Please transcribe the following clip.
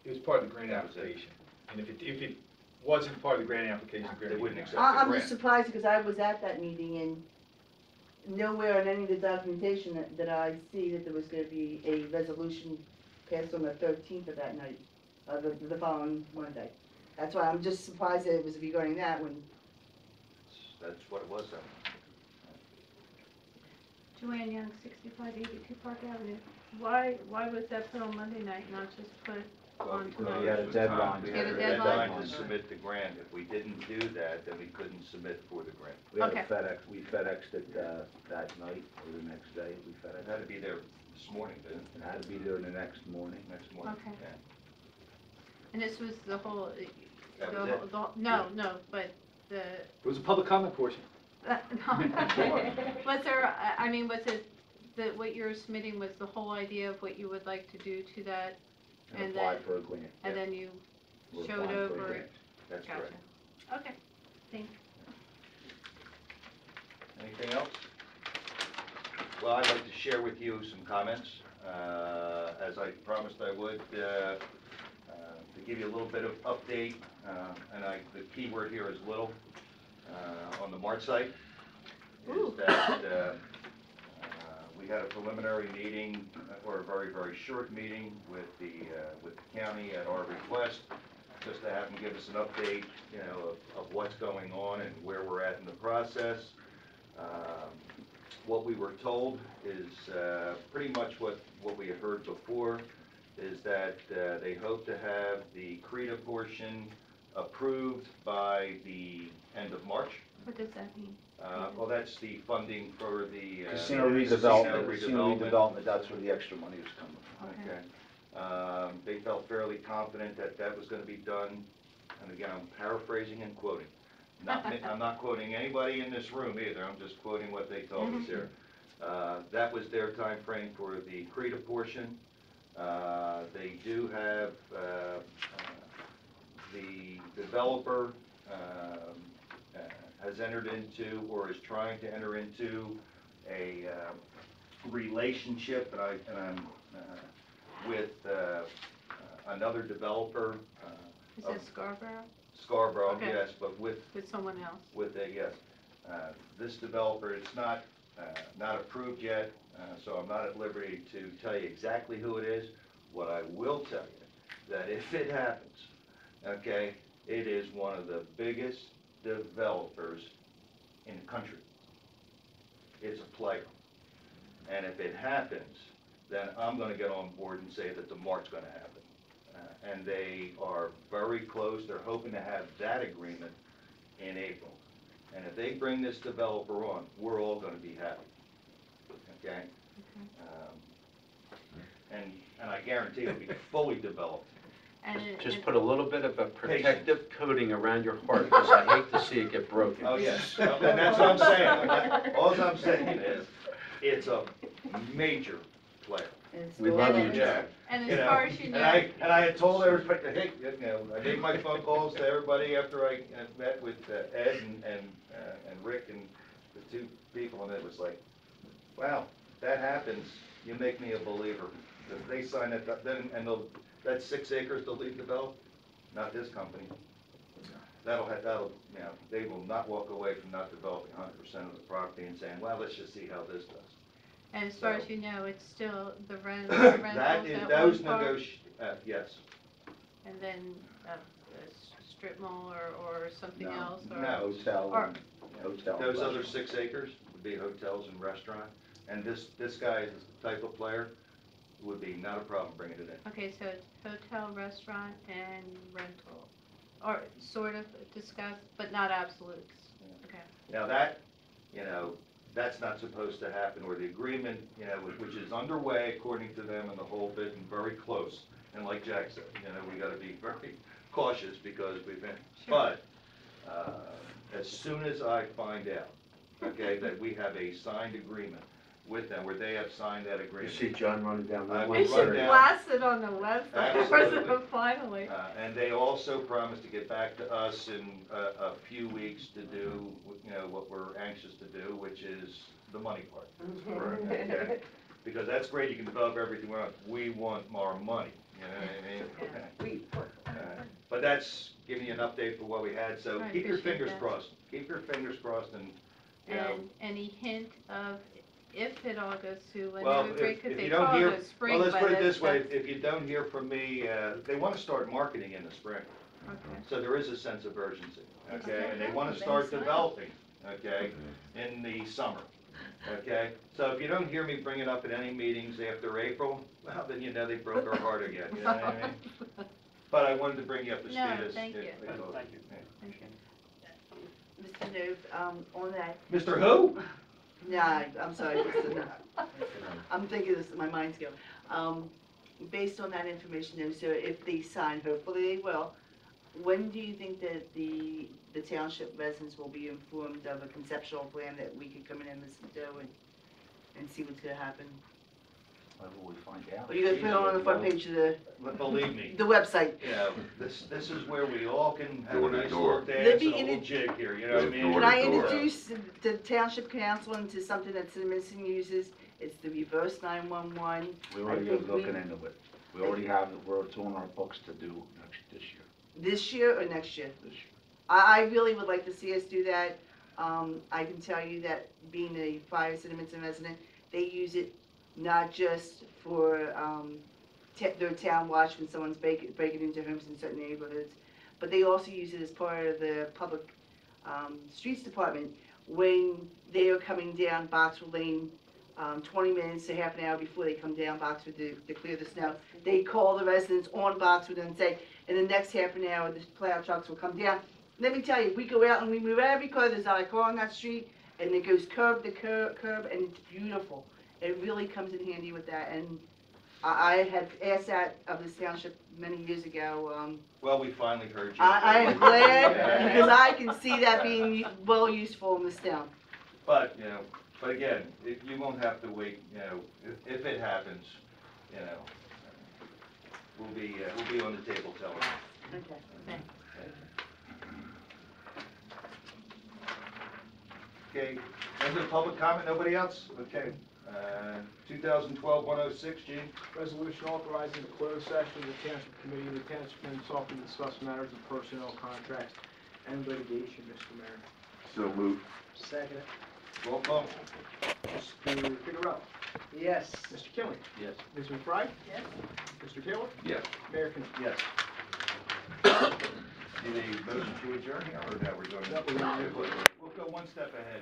It was part of the grant application, and if it wasn't part of the grant application, They wouldn't accept the I'm grant. just surprised because I was at that meeting and nowhere in any of the documentation that I see that there was gonna be a resolution passed on the 13th of that night, the following Monday. That's why I'm just surprised that it was regarding that when, That's what it was then. Joanne Young, 6582 Park Avenue. Why was that put on Monday night, not just put on Because tonight? we had a deadline. We You had had a a deadline deadline? to submit the grant. If we didn't do that, then we couldn't submit for the grant. We had Okay. we FedExed it that night or the next day, we It FedExed had to it. be there this morning, didn't it? It had to be there the next morning. Next morning. Okay. Yeah. And this was the whole, That was it? no, but the, It was a public comment portion. was there, I mean, was it, what you're submitting was the whole idea of what you would like to do to that? And And applied then, for a grant. and then you We're showed applying for a over grant. it? That's Gotcha. correct. Okay, thanks. Anything else? Well, I'd like to share with you some comments, as I promised I would, to give you a little bit of update, and the key word here is little, on the Mart site, Ooh. is that we had a preliminary meeting, or a very, very short meeting with the county at our request, just to have them give us an update, you know, of what's going on and where we're at in the process. What we were told is pretty much what we had heard before, is that they hope to have the CRETA portion approved by the end of March. What does that mean? Well, that's the funding for the Casino redevelopment, that's where the extra money was coming from. Okay. They felt fairly confident that that was going to be done, and again, I'm paraphrasing and quoting. I'm not quoting anybody in this room either, I'm just quoting what they told us here. That was their time frame for the CRETA portion. They do have, the developer has entered into, or is trying to enter into, a relationship, and I'm with another developer. Is that Scarborough? Scarborough, Okay. yes, but with Someone else? yes. This developer, it's not approved yet, so I'm not at liberty to tell you exactly who it is. What I will tell you, that if it happens, okay, it is one of the biggest developers in the country. It's a player. And if it happens, then I'm gonna get on board and say that the Mart's gonna happen. And they are very close, they're hoping to have that agreement in April. And if they bring this developer on, we're all gonna be happy, okay? And I guarantee it'll be fully developed. Just put a little bit of a protective coating around your heart, because I hate to see it get broken. Oh, yes, and that's what I'm saying. All I'm saying is, it's a major player. We love you, And Jack. And You as know, far as you know. And I had told everybody, hey, you know, I made my phone calls to everybody after I met with Ed and Rick and the two people, and it was like, wow, that happens, you make me a believer. If they sign it, then, and that's 6 acres to leave developed, not this company. That'll, you know, they will not walk away from not developing 100% of the property and saying, well, let's just see how this does. And as far as you know, it's still the That rentals is, at those one part? yes. And then a strip mall or something else? Or No. Hotel, Or- hotel. Those other restaurant. 6 acres would be hotels and restaurant, and this guy is the type of player, would be not a problem bringing it in. Okay, so it's hotel, restaurant, and rental, or sort of discussed, but not absolutes. Okay. Now that, you know, that's not supposed to happen, or the agreement, you know, which is underway according to them and the whole bit, and very close. And like Jack said, you know, we gotta be very cautious because we've been, Sure. but, as soon as I find out, okay, that we have a signed agreement with them, where they have signed that You agreement. see John running down I that will We one run should down. blast it on the website, Absolutely. finally. And they also promised to get back to us in a few weeks to do, you know, what we're anxious to do, which is the money part. Okay? Because that's great, you can develop everything we want more money, you know what I mean? But that's giving you an update for what we had, so I keep your appreciate fingers that. crossed. Keep your fingers crossed and, you know. And any hint of if it all goes through, when Well, they would break, if because you they don't call hear, it spring, well, let's but put it this way, that's- if you don't hear from me, they want to start marketing in the spring. Okay. So there is a sense of urgency, It's okay? not And they want to happening, start it's not. developing, okay, in the summer, okay? So if you don't hear me bring it up at any meetings after April, well, then you know they broke our heart again, you know what I mean? But I wanted to bring you up to speed No, as. thank you. Thank Okay. Mr. Nove, on that, Mr. Who? nah, I'm sorry, Mr. Nove. I'm thinking this, my mind's going. Based on that information, though, so if they sign, hopefully they will, when do you think that the township residents will be informed of a conceptual plan that we could come in and listen to and see what's gonna happen? When will we find out? Or you gonna put it on the front page of the Believe me, website? you know, this is where we all can have a Door to nice door. little Let dance me and a little inter- jig here, you know what I mean? Door Can to I door. introduce the township council into something that citizen uses? It's the reverse 911. We already I are think looking into it. We already have, it's on our books to do this year, This year or next year? this year. I really would like to see us do that. I can tell you that being a fire citizen resident, they use it not just for, their town watch when someone's breaking into homes in certain neighborhoods, but they also use it as part of the public, streets department when they are coming down Boxwood Lane, 20 minutes to half an hour before they come down Boxwood to clear the snow. They call the residents on Boxwood and say, in the next half an hour, the plow trucks will come down. Let me tell you, we go out and we move every car, there's not a car on that street, and it goes curb to curb, and it's beautiful. It really comes in handy with that, and I had asked that of this township many years ago. Well, we finally heard you. I am glad, because I can see that being well useful in this town. But, you know, but again, you won't have to wait, you know, if it happens, you know, we'll be on the table telling you. Okay. Thanks. Okay, any other public comment, nobody else? Okay, 2012-106, Gene? Resolution authorizing the closed session of the Township Committee of the Township of Pennsauken to discuss matters of personnel contracts and litigation, Mr. Mayor. So moved. Second. Roll call. Mr. Figueroa. Yes. Mr. Kinley. Yes. Ms. McBride. Yes. Mr. Taylor. Yes. Mayor Kinsler. Yes. Need a motion to adjourn here, or no, we're going No, we're not. We'll go one step ahead.